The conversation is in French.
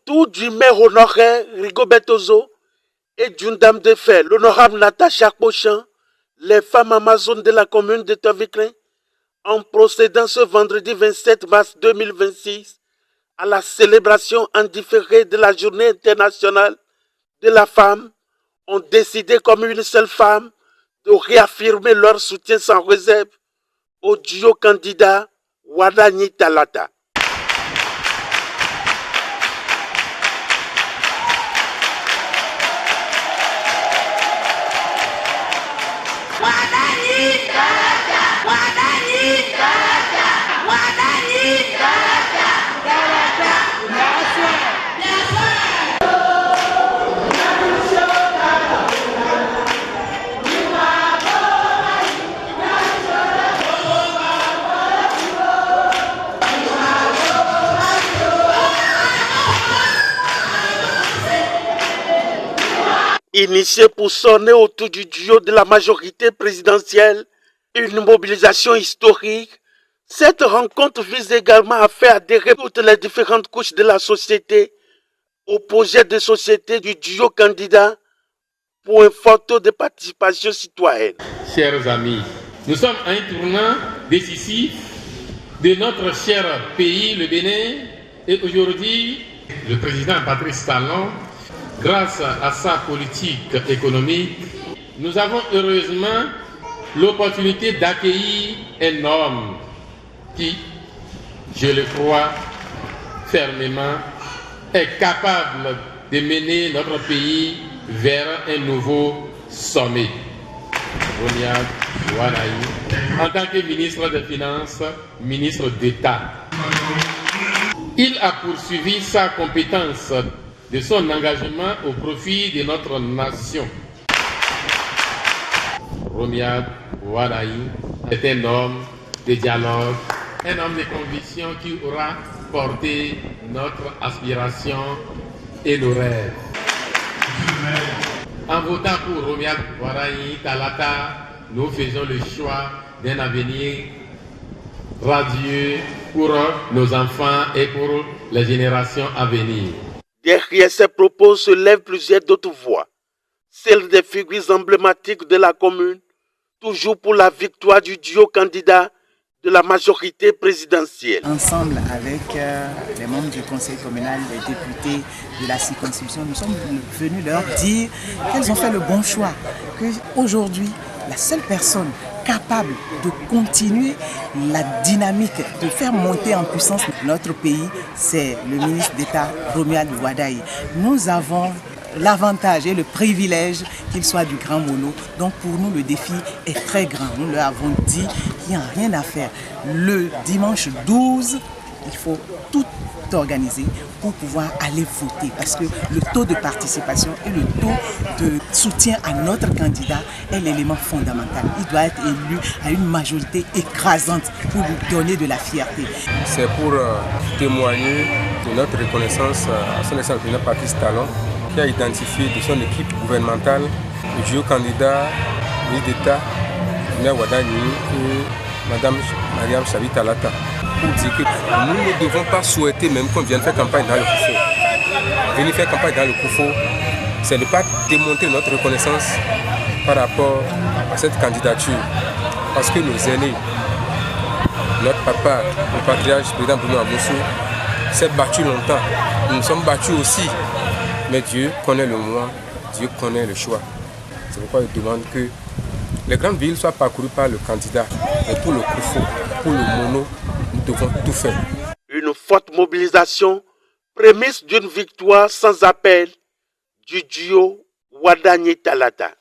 retour du maire honoraire Rigobert Ozo et d'une dame de fer, l'honorable Natacha Pochin, les femmes amazones de la commune de Tavikrin, en procédant ce vendredi 27 mars 2026 à la célébration en différé de la journée internationale de la femme, ont décidé comme une seule femme de réaffirmer leur soutien sans réserve au duo candidat Wadani Talata. Initié pour sonner autour du duo de la majorité présidentielle, une mobilisation historique, cette rencontre vise également à faire adhérer toutes les différentes couches de la société au projet de société du duo candidat pour un fort taux de participation citoyenne. Chers amis, nous sommes à un tournant décisif de notre cher pays, le Bénin, et aujourd'hui, le président Patrice Talon, grâce à sa politique économique, nous avons heureusement l'opportunité d'accueillir un homme qui, je le crois fermement, est capable de mener notre pays vers un nouveau sommet. Roniad Wadayi, en tant que ministre des Finances, ministre d'État. Il a poursuivi sa compétence de son engagement au profit de notre nation. Roniad Wadayi est un homme de dialogue, un homme de conviction qui aura porté notre aspiration et nos rêves. En votant pour Roniad Wadayi Talata, nous faisons le choix d'un avenir radieux pour nos enfants et pour les générations à venir. Derrière ces propos se lèvent plusieurs d'autres voix, celles des figures emblématiques de la commune, toujours pour la victoire du duo candidat de la majorité présidentielle. Ensemble avec les membres du conseil communal, les députés de la circonscription, nous sommes venus leur dire qu'elles ont fait le bon choix, qu'aujourd'hui, la seule personne capable de continuer la dynamique, de faire monter en puissance notre pays, c'est le ministre d'État Roniad Wadayi. Nous avons l'avantage et le privilège qu'il soit du Grand Mono. Donc pour nous, le défi est très grand. Nous leur avons dit qu'il n'y a rien à faire. Le dimanche 12, il faut tout organiser pour pouvoir aller voter parce que le taux de participation et le taux de soutien à notre candidat est l'élément fondamental. Il doit être élu à une majorité écrasante pour lui donner de la fierté. C'est pour témoigner de notre reconnaissance à son excellence président Patrice Talon qui a identifié de son équipe gouvernementale le duo candidat ministre d'État Roniad Wadayi et Mme Mariam Chabi Talata. Pour dire que nous ne devons pas souhaiter même qu'on vienne faire campagne dans le Koufo. Venir faire campagne dans le Koufo, c'est ne pas démontrer notre reconnaissance par rapport à cette candidature. Parce que nos aînés, notre papa, le patriarche, le président Bruno Amoussou, s'est battu longtemps. Nous nous sommes battus aussi. Mais Dieu connaît le moment, Dieu connaît le choix. C'est pourquoi il demande que les grandes villes soient parcourues par le candidat. Et pour le Koufo, pour le Mono, nous devons tout faire. Une forte mobilisation, prémisse d'une victoire sans appel du duo Wadani Talata.